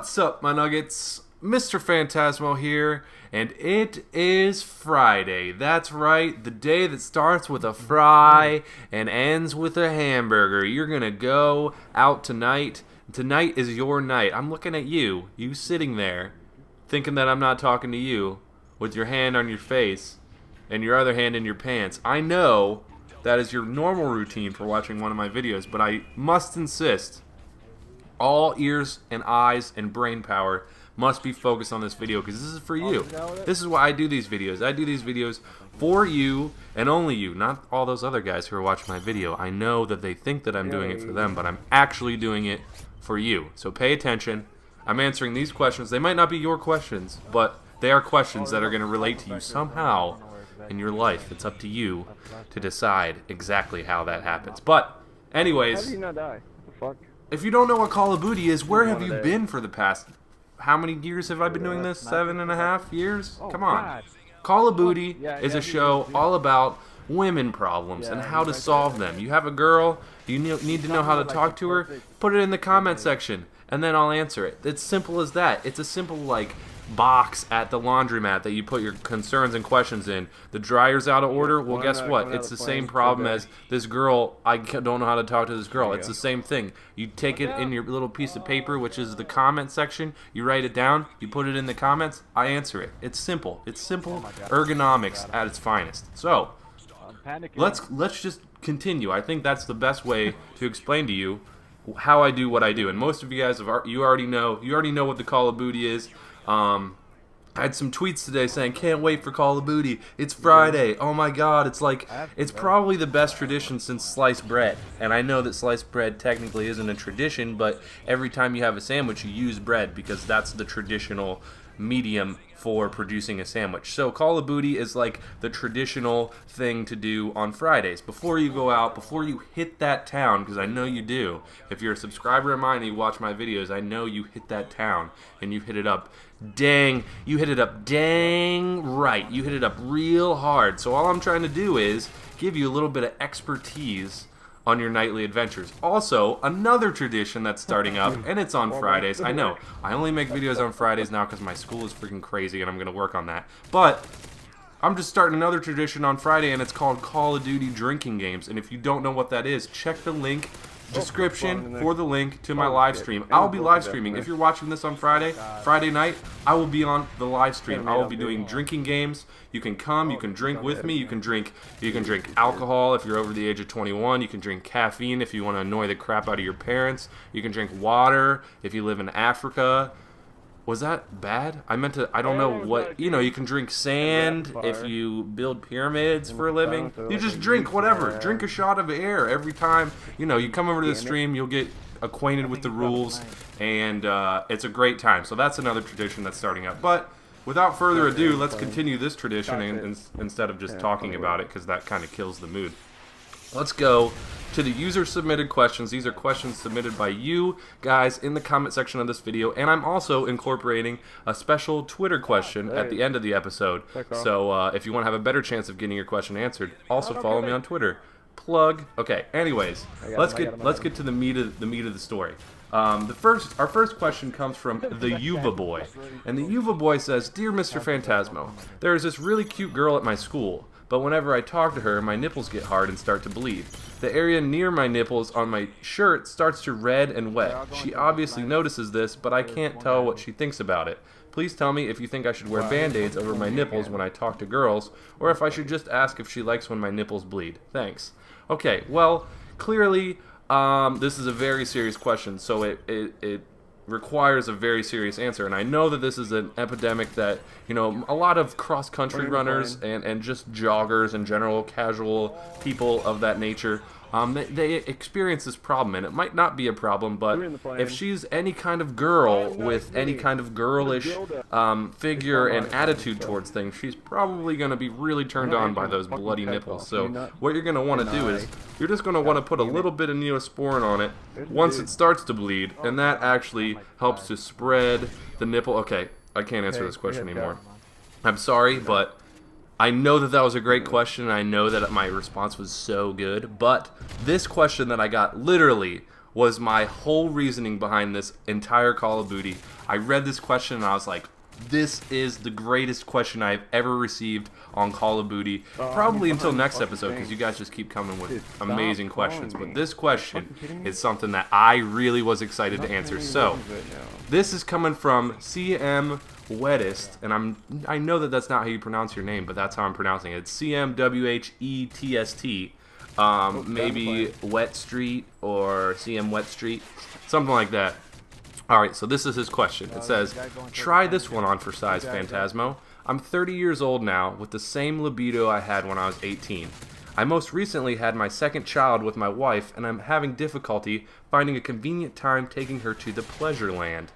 What's up, my nuggets? Mr. Phantasmo here, and it is Friday. That's right, the day that starts with a fry and ends with a hamburger. You're gonna go out tonight. Tonight is your night. I'm looking at you sitting there, thinking that I'm not talking to you, with your hand on your face and your other hand in your pants. I know that is your normal routine for watching one of my videos, but I must insist, all ears and eyes and brain power must be focused on this video because this is for you. This is why I do these videos. I do these videos for you and only you, not all those other guys who are watching my video. I know that they think that I'm doing it for them, but I'm actually doing it for you. So pay attention. I'm answering these questions. They might not be your questions, but they are questions that are going to relate to you somehow in your life. It's up to you to decide exactly how that happens. But anyways, how do you not die? What the fuck? If you don't know what Call of Duty is, where have you been for the past... How many years have I been doing this? 7.5 years? Come on. Call of Duty is a show all about women problems and how to solve them. You have a girl, you need to know how to talk to her, put it in the comment section, and then I'll answer it. It's simple as that. It's a simple, like, box at the laundromat that you put your concerns and questions in. The dryer's out of order. Well, guess what? It's the same problem as this girl. I don't know how to talk to this girl. It's the same thing. You take it in your little piece of paper, which is the comment section. You write it down. You put it in the comments. I answer it. It's simple. It's simple ergonomics at its finest. So let's just continue. I think that's the best way to explain to you how I do what I do. And most of you guys you already know what the Call of Duty is. I had some tweets today saying, can't wait for Call of Duty. It's Friday. Oh my god, it's probably the best tradition since sliced bread. And I know that sliced bread technically isn't a tradition, but every time you have a sandwich, you use bread because that's the traditional medium for producing a sandwich. So Call of Duty is like the traditional thing to do on Fridays. Before you go out, before you hit that town, because I know you do. If you're a subscriber of mine and you watch my videos, I know you hit that town and you hit it up. Dang, you hit it up dang right. You hit it up real hard. So all I'm trying to do is give you a little bit of expertise on your nightly adventures. Also, another tradition that's starting up, and it's on Fridays. I know, I only make videos on Fridays now because my school is freaking crazy and I'm going to work on that. But I'm just starting another tradition on Friday, and it's called Call of Duty Drinking Games. And if you don't know what that is, check the link description for the link to my live stream. I'll be live streaming. If you're watching this on Friday night, I will be on the live stream. I will be doing drinking games. You can come, you can drink with me, you can drink alcohol if you're over the age of 21, you can drink caffeine if you want to annoy the crap out of your parents, you can drink water if you live in Africa. Was that bad? I meant to, I don't know what, you can drink sand if you build pyramids for a living. You just drink whatever. Drink a shot of air every time. You come over to the stream, you'll get acquainted with the rules, and it's a great time. So that's another tradition that's starting up. But without further ado, let's continue this tradition instead of just talking about it, because that kind of kills the mood. Let's go to the user-submitted questions. These are questions submitted by you guys in the comment section of this video, and I'm also incorporating a special Twitter question at the end of the episode. So if you want to have a better chance of getting your question answered, also follow me on Twitter. Plug. Okay. Anyways, let's get to the meat of the story. Our first question comes from the Yuva Boy, and the Yuva Boy says, "Dear Mr. Phantasmo, there is this really cute girl at my school. But whenever I talk to her, my nipples get hard and start to bleed. The area near my nipples on my shirt starts to red and wet. She obviously notices this, but I can't tell what she thinks about it. Please tell me if you think I should wear band-aids over my nipples when I talk to girls, or if I should just ask if she likes when my nipples bleed. Thanks." Okay, well, clearly, this is a very serious question, so it requires a very serious answer, and I know that this is an epidemic that a lot of cross-country runners and just joggers in general, casual people of that nature, they experience this problem, and it might not be a problem, but if she's any kind of girl with any kind of girlish figure and attitude towards things, she's probably going to be really turned on by those bloody nipples. So what you're going to want to do is you're just going to want to put a little bit of Neosporin on it once it starts to bleed, and that actually helps to spread the nipple. Okay, I can't answer this question anymore. I'm sorry, but I know that was a great question, and I know that my response was so good, but this question that I got literally was my whole reasoning behind this entire Call of Duty. I read this question and I was like, this is the greatest question I've ever received on Call of Duty. Probably until next episode, because you guys just keep coming with amazing questions. But this question is something that I really was excited to answer. So, this is coming from CM Wettest, and I know that that's not how you pronounce your name, but that's how I'm pronouncing it. It's CMWHETST. Maybe Wet Street or CM Wet Street, something like that. Alright, so this is his question. It says, try this one on for size, Phantasmo. I'm 30 years old now, with the same libido I had when I was 18. I most recently had my second child with my wife, and I'm having difficulty finding a convenient time taking her to the pleasure land.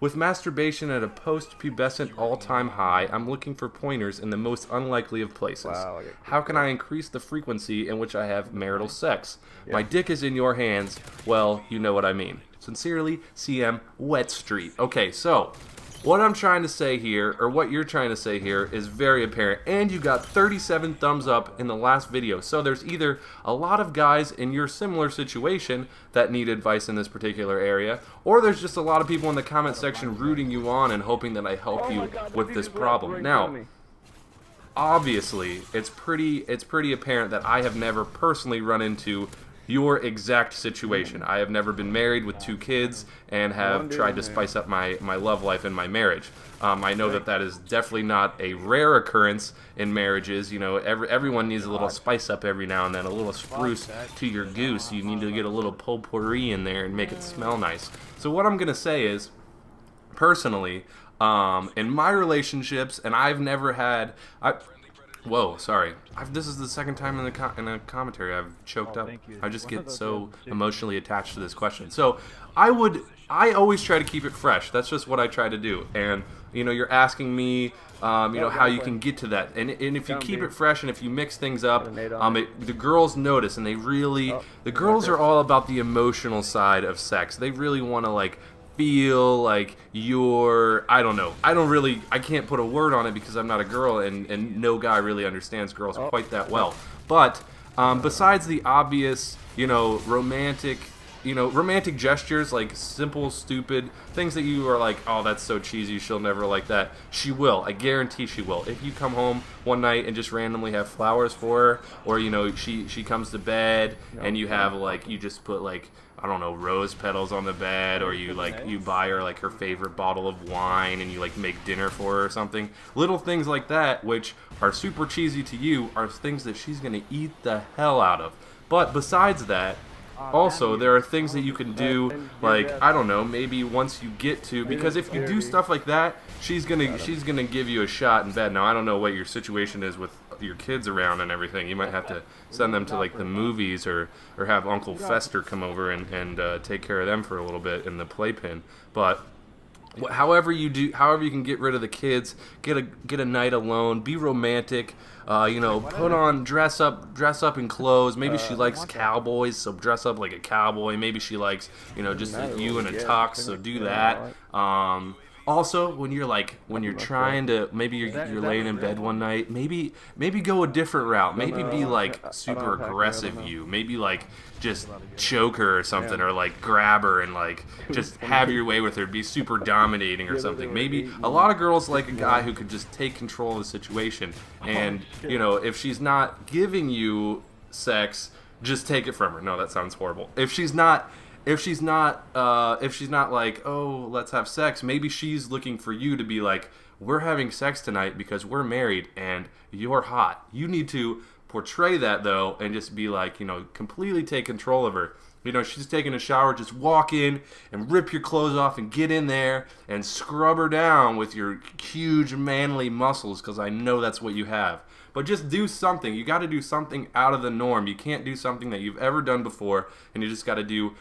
With masturbation at a post-pubescent all-time high, I'm looking for pointers in the most unlikely of places. How can I increase the frequency in which I have marital sex? My dick is in your hands. Well, you know what I mean. Sincerely, CM Wet Street. Okay, so what I'm trying to say here, or what you're trying to say here, is very apparent. And you got 37 thumbs up in the last video. So there's either a lot of guys in your similar situation that need advice in this particular area, or there's just a lot of people in the comment section rooting you on and hoping that I help you with this problem. Now, obviously, it's pretty apparent that I have never personally run into your exact situation. I have never been married with 2 kids and have tried to spice up my love life in my marriage. I know that is definitely not a rare occurrence in marriages. You know, everyone needs a little spice up every now and then, a little spruce to your goose. You need to get a little potpourri in there and make it smell nice. So what I'm going to say is, personally, in my relationships, and I've never had... Whoa, sorry. This is the second time in the commentary I've choked up. I just get so emotionally attached to this question. So I always try to keep it fresh. That's just what I try to do. And you know, you're asking me, how you can get to that. And if you keep it fresh and if you mix things up, the girls notice, and the girls are all about the emotional side of sex. They really want to feel like I don't know. I can't put a word on it because I'm not a girl, and no guy really understands girls quite that well. But besides the obvious, romantic gestures, like simple, stupid things that you are like, oh, that's so cheesy, she'll never like that. She will. I guarantee she will. If you come home one night and just randomly have flowers for her, or she comes to bed and you have you just put I don't know, rose petals on the bed, or you buy her her favorite bottle of wine and you make dinner for her or something. Little things like that, which are super cheesy to you, are things that she's gonna eat the hell out of. But besides that, also, there are things that you can do, I don't know, maybe once you get to, because if you do stuff like that, she's gonna give you a shot in bed. Now, I don't know what your situation is with your kids around and everything. You might have to send them to the movies, or have Uncle Fester come over and take care of them for a little bit in the playpen. But however you can get rid of the kids, get a night alone, be romantic. Put on, dress up in clothes. Maybe she likes cowboys, so dress up like a cowboy. Maybe she likes, just you in a tux, so do that. Also, when you're trying to, maybe you're laying in bed one night, maybe go a different route. Maybe be super aggressive. Maybe just choke her or something, or grab her and just have your way with her. Be super dominating or something. Maybe a lot of girls like a guy who could just take control of the situation. And if she's not giving you sex, just take it from her. No, that sounds horrible. If she's not oh, let's have sex, maybe she's looking for you to be we're having sex tonight because we're married and you're hot. You need to portray that, though, and just be completely take control of her. She's taking a shower, just walk in and rip your clothes off and get in there and scrub her down with your huge manly muscles, because I know that's what you have. But just do something. You got to do something out of the norm. You can't do something that you've ever done before, and you just got to do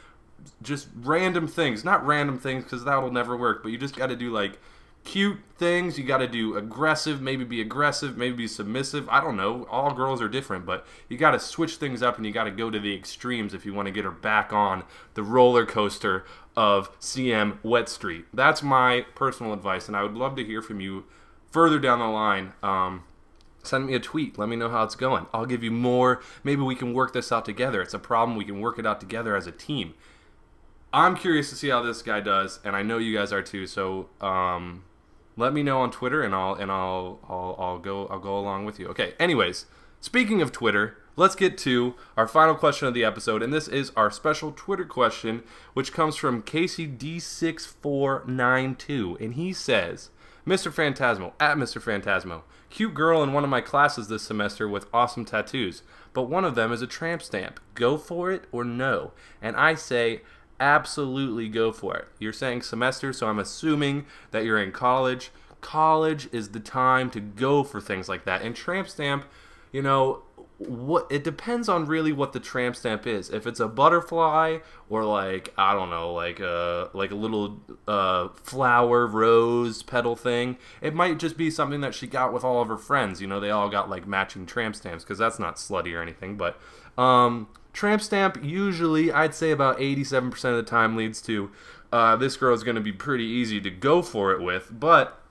just random things. Not random things, because that'll never work, but you just got to do cute things. You got to do aggressive, maybe be submissive. I don't know. All girls are different, but you got to switch things up, and you got to go to the extremes if you want to get her back on the roller coaster of CM Wet Street. That's my personal advice, and I would love to hear from you further down the line. Send me a tweet. Let me know how it's going. I'll give you more. Maybe we can work this out together. It's a problem. We can work it out together as a team. I'm curious to see how this guy does, and I know you guys are too. So let me know on Twitter, and I'll go along with you. Okay. Anyways, speaking of Twitter, let's get to our final question of the episode, and this is our special Twitter question, which comes from CaseyD6492, and he says, Mr. Phantasmo, at Mr. Phantasmo, cute girl in one of my classes this semester with awesome tattoos, but one of them is a tramp stamp. Go for it or no? And I say, absolutely go for it. You're saying semester, so I'm assuming that you're in college. College is the time to go for things like that. And tramp stamp, you know, it depends on really what the tramp stamp is. If it's a butterfly or like, I don't know, like a little flower rose petal thing, it might just be something that she got with all of her friends. You know, they all got like matching tramp stamps, because that's not slutty or anything. But tramp stamp usually, I'd say about 87% of the time, leads to this girl is going to be pretty easy to go for it with. But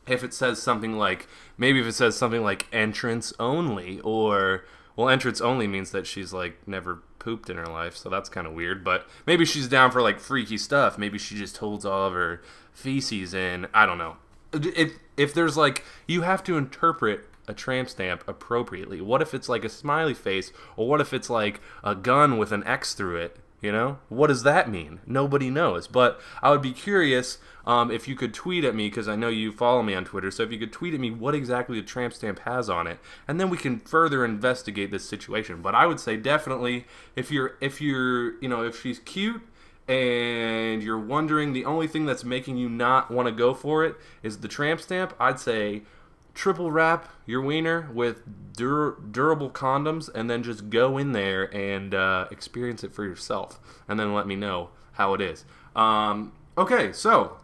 if it says something like, maybe if it says something like entrance only, or, well, entrance only means that she's like never pooped in her life, so that's kind of weird. But maybe she's down for like freaky stuff. Maybe she just holds all of her feces in. I don't know. If there's like, you have to interpret a tramp stamp appropriately. What if it's like a smiley face, or what if it's like a gun with an X through it? You know, what does that mean? Nobody knows. But I would be curious if you could tweet at me, because I know you follow me on Twitter. So if you could tweet at me what exactly the tramp stamp has on it, and then we can further investigate this situation. But I would say definitely, if she's cute and you're wondering the only thing that's making you not want to go for it is the tramp stamp, I'd say triple wrap your wiener with durable condoms, and then just go in there and experience it for yourself, and then let me know how it is. Okay, so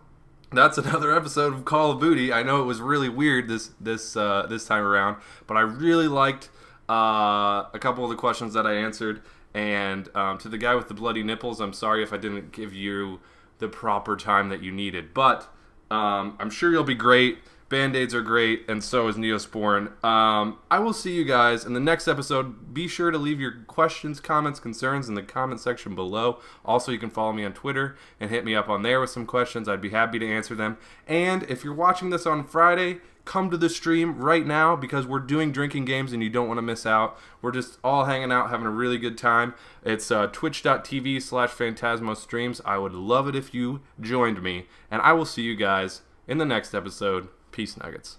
that's another episode of Call of Booty. I know it was really weird this time around, but I really liked a couple of the questions that I answered. And to the guy with the bloody nipples, I'm sorry if I didn't give you the proper time that you needed, but I'm sure you'll be great. Band-Aids are great, and so is Neosporin. I will see you guys in the next episode. Be sure to leave your questions, comments, concerns in the comment section below. Also, you can follow me on Twitter and hit me up on there with some questions. I'd be happy to answer them. And if you're watching this on Friday, come to the stream right now, because we're doing drinking games and you don't want to miss out. We're just all hanging out, having a really good time. It's twitch.tv/Phantasmo streams. I would love it if you joined me, and I will see you guys in the next episode. Peace nuggets.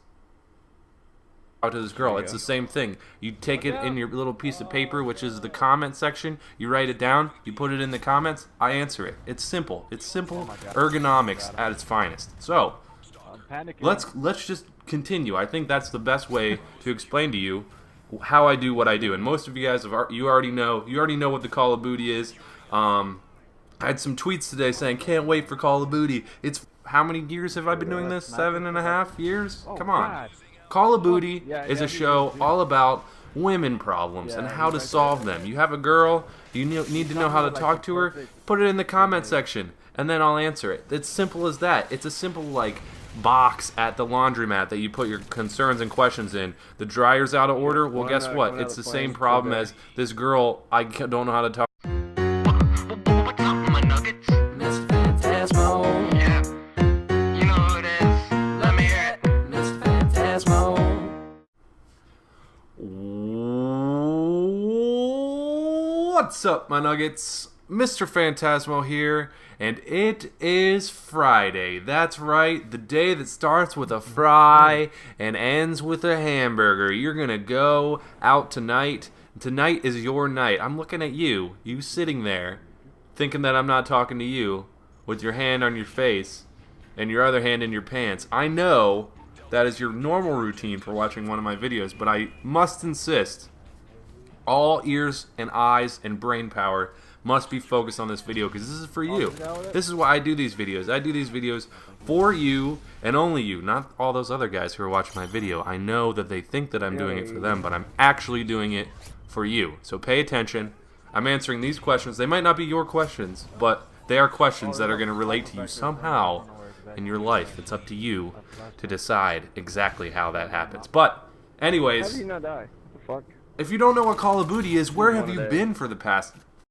Out to this girl, it's the same thing. You take it in your little piece of paper, which is the comment section. You write it down. You put it in the comments. I answer it. It's simple. It's simple ergonomics at its finest. So let's just continue. I think that's the best way to explain to you how I do what I do. And most of you guys you already know what the Call of Booty is. I had some tweets today saying, "Can't wait for Call of Booty." It's how many years have I been doing this? 7.5 years? Come on. Call of Booty is a show all about women problems and how to solve them. You have a girl, you need to know how to talk to her, put it in the comment section, and then I'll answer it. It's simple as that. It's a simple, like, box at the laundromat that you put your concerns and questions in. The dryer's out of order? Well, guess what? It's the same problem as this girl, I don't know how to talk. What's up, my nuggets? Mr. Phantasmo here, and it is Friday. That's right, the day that starts with a fry and ends with a hamburger. You're gonna go out tonight. Tonight is your night. I'm looking at you sitting there, thinking that I'm not talking to you, with your hand on your face and your other hand in your pants. I know that is your normal routine for watching one of my videos, but I must insist, all ears and eyes and brain power must be focused on this video, because this is for you. This is why I do these videos. I do these videos for you and only you, not all those other guys who are watching my video. I know that they think that I'm doing it for them, but I'm actually doing it for you. So pay attention. I'm answering these questions. They might not be your questions, but they are questions that are going to relate to you somehow in your life. It's up to you to decide exactly how that happens. But anyways, how do you not die? What the fuck? If you don't know what Call of Booty is, where have you been for the past